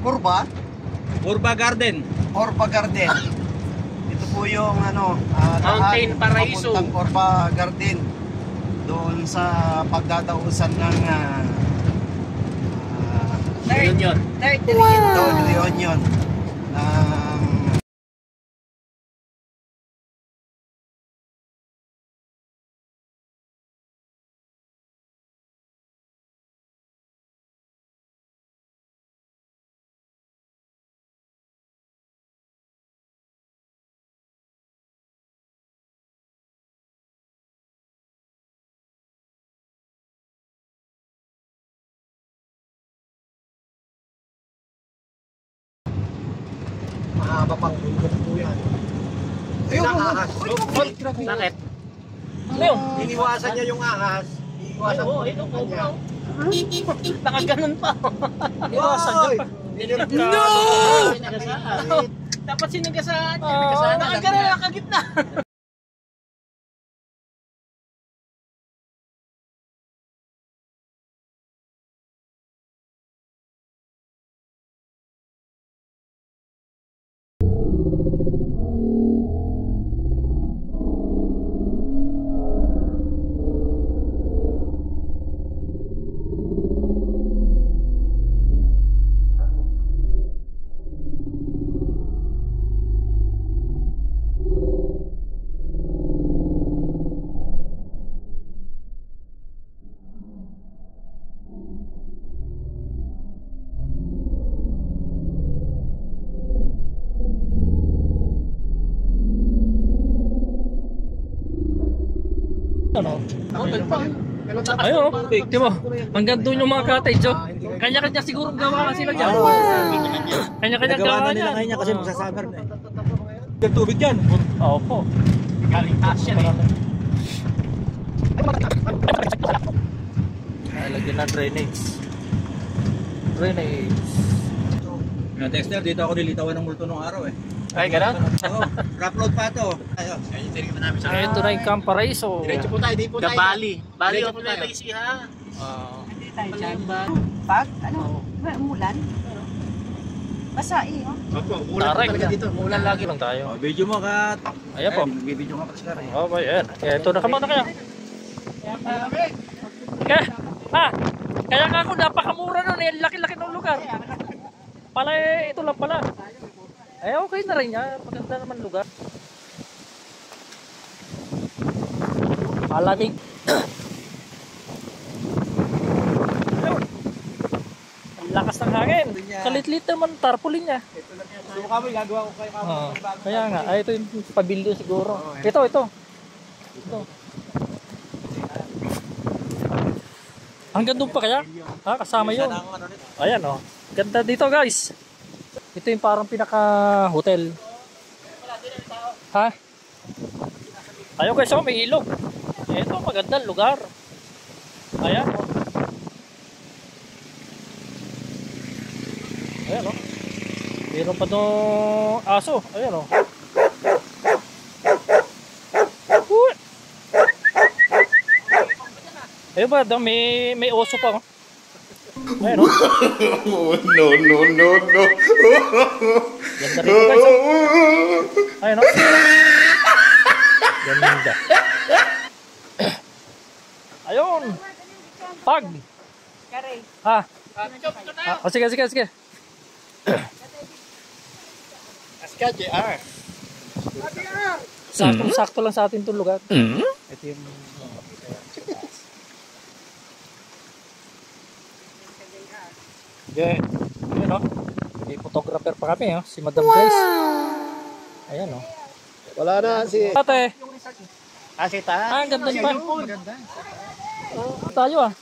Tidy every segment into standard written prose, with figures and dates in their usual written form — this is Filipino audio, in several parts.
Urba? Urba Garden. Urba Garden. Ito po yung Mountain Paraiso. Papuntang Urba Garden. Doon sa pagdadausan ng Reunion. Third Reunion ng mahaba pang bundok po yan. Ayun, ahas. Bakit? Iniwasan niya yung ahas. Iniwasan mo. Ito po. Nakaganon pa. Iniwasan niya. No! Dapat sinagasaan niya. Nakaganon lang kagitna. Ano? Ayun, di mo. Hanggang doon yung mga cottage, oh. Kanya-kanya siguro gawa sila dyan. Kanya-kanya gawa niya. Kanya kasi magsasagar na eh. Yung tubig dyan. Oo po. Galing taas yan eh. Lagyan ng drainage. Drainage. Dexter, dito ako nilitawan ng multo nung araw eh. Ay, gano'n? Oo, rough road pa to. Ayun. Ito na yung Camp Paraiso. Diretso po tayo, di po tayo. Bali. Bali Diretso of po tayo. Legacy ha. Hindi tayo dyan. Pag, umulan? Basa eh, oh. Opo, ulan po Tarek. talaga dito. Ulan lagi lang tayo. Oh, video mo Kat. Ayan po. Nagbibideo ka pa siya rin. Oh, ayan. Ito na kamana kaya. Kaya nga ako napakamura nun eh. Laki-laki ng lugar. Pala ito lang pala. Eh okay na rin yan. Maganda naman lugar. Malamig. Ayun. Ang lakas ng hangin. Kalit-lit naman tarpaulin niya. So kami gagawa ko kayo Kaya nga. Ay, ito yung pabilyo siguro. Ito. Hanggang doon pa kaya? Kasama yun. Ayan oh. Ganda dito guys. Ito yung parang pinaka-hotel. Ha? Ayun guys, may ilog. Ito, magandang lugar. Ayan oh. Ayan oh. Meron pa doon aso. Ayan oh. Ayun ba, may oso pa oh. Ayan o. No. Ganda rito guys o. Ayan o. Ganda. Ayun. Pag. Ha? Sige. Aska, JR. Sakto lang sa atin itong lugar. Ito yung... Yeah. Ayan o. May photographer pa kami o. Si Madam Grace. Ayan o. Wala na si... Ate. Asita. Ang ganda niya pa. Maganda. Tayo ah.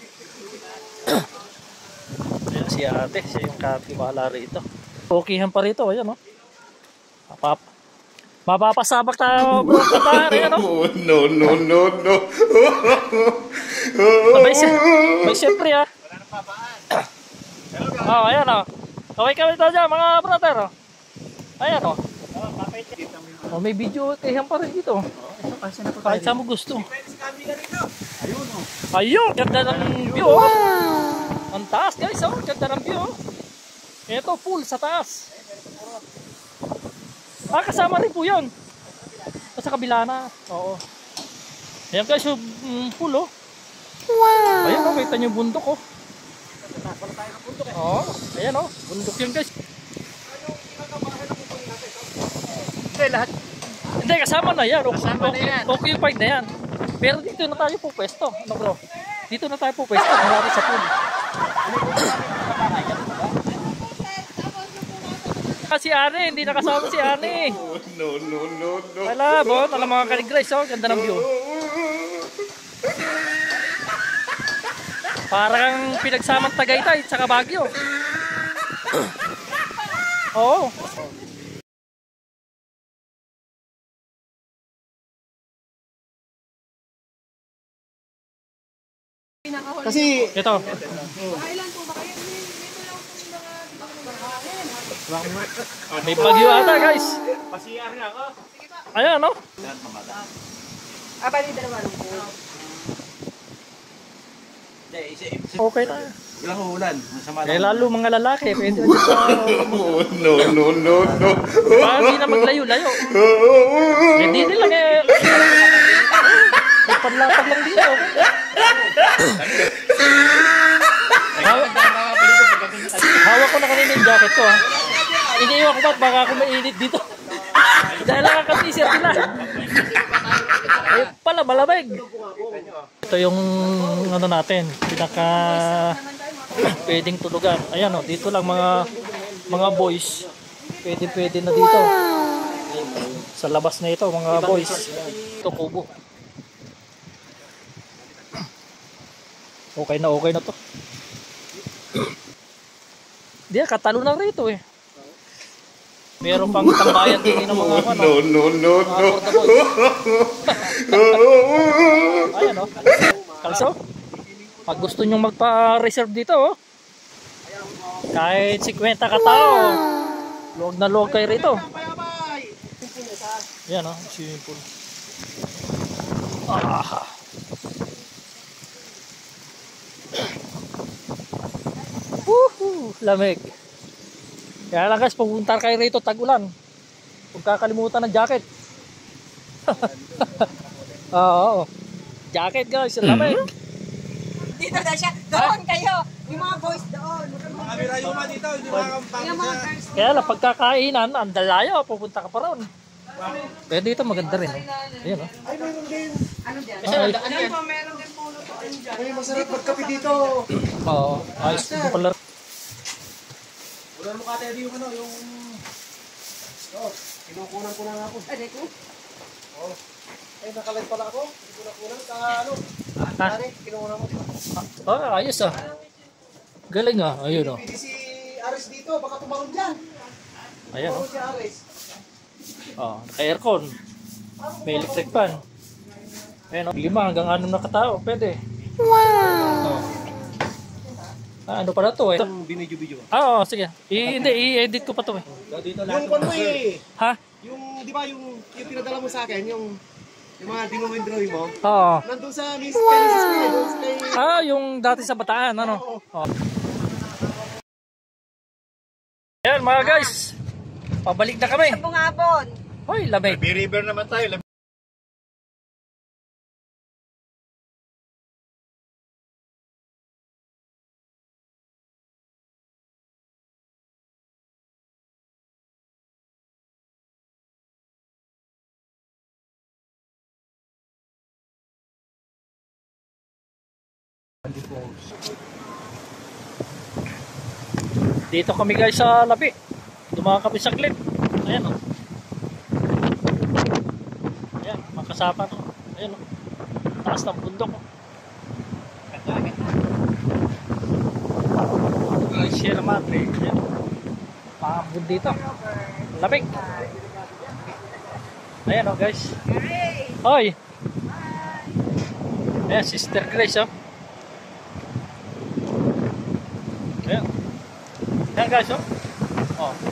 Ayan si ate. Siya yung katiwala rito. Okihan pa rito. Ayan o. Mapapasabak tayo bro. Ayan o. No. May siyempre ah. Wala nang babaan. Oh, ayan o. Okay kami tayo dyan mga brother o. Ayan o. Oh, may video kayan pa rin dito. Kahit saan mo gusto. Ayun, ganda ng view oh. Ang taas guys oh. Ganda ng view oh. Ito, pool sa taas. Ah, kasama rin po yun. Sa kabila na. Oo. Ayan guys, yung pool oh. Wow! Ayan oh, kita nyo yung bundok oh. Oo, ayan oh, bundok yun guys. Hindi, lahat. Hindi, kasama na yan. Kasama na yan. Occupied na yan. Pero dito na tayo po pwesto. Ano bro? Dito na tayo po pwesto. Marami sa pool. Si Arne, hindi nakasama si Arne. No, no, no, no. Wala, bon. Alam mga kaligrais, oh. Ganda ng view. Parang pinagsamang Tagaytay at saka Baguio. Oo. Kasi Ito. May bagyo ata guys. Pasiyar na ako. Ayan, no? Bali dalawa lang po. Okay na. Ilang ulan. Masama Eh lalo mga lalaki, pwede na dito. Oh, no, no, no, no. Para hindi na maglayo-layo. Eh di lang eh. May panlatag lang dito. Hawak ko na kanina yung jacket ko ha. Iniiwan ko ba't baka ako mainit dito. Dahil lang ang t-shirt nila. Eh pala malamig. Ito yung ano natin, pinaka pwedeng tulugan. Ayan o, dito lang mga boys. Pwede na dito. Sa labas na ito mga boys. Ito kubo. Okay na to. Di katalo na rito eh. Meron pang tambayan din ng mga ano. No, no, no, no. Ayan o. Kalso. Pag gusto nyo magpa-reserve dito oh. Kahit 50 katao. Luwag na luwag kayo rito. Ayan o. Swimming pool. Ah. Woohoo! Lamig. Kaya lang guys, pupunta kayo rito tag-ulan. Huwag kakalimutan ng jacket. Oo. Jacket guys, lamig. Dito na siya. Doon kayo. Yung mga boys doon. Kamera yung mga dito, hindi makakampang. Yung mga girls. Kaya lang, pagkakainan, ang dalayo, pupunta ka pa ron. Pero dito maganda rin. Oh. Ayan o. ay meron din. Ano dyan? Ay, Ano po, meron din po lutuan dyan. Ay masarap magkape dito. oo. Ayos dito pala. Wala mo kate yung ano, yung... Kinukunan ko na nga ako. Ano ko? Ay nakalive pala ako. Hindi ko nakunan. Ano? Ha? Pare, kinukunan mo. Oh, ayos ah. Galing ah. Ayun o. Pwede si Aris dito. Baka tumalon dyan. Ayan o. Tumalon si Aris. Oh, naka-aircon. May electric fan. Ayan o. 5 hanggang 6 na katao. Pwede. Wow! Oh. Ah, ano pala to eh? Binidyo-video. Ah, oo, sige. Hindi, i-edit ko pa to eh. Yung kon mo eh. Ha? Yung, di ba yung pinadala mo sa akin, yung mga dinawin drawing mo, Oo. nandun sa Miss Genesis ko, doon sa kay... Ah, yung dati sa Bataan, ano? Oh. Ayan mga guys. Pabalik na kami. Bungabon. Hoy, lamig. River naman tayo. Dito kami guys sa Labi. Dumaan kami sa cliff. Ayan o. Ayan, makasapa to. Ayan o. Taas ng bundok o. Ay, Sierra Madre. Ayan. Pangabund dito. Labig. Ayan o guys. Hoy. Ayan, Sister Grace o. Ayan. Ayan guys oh. Oh.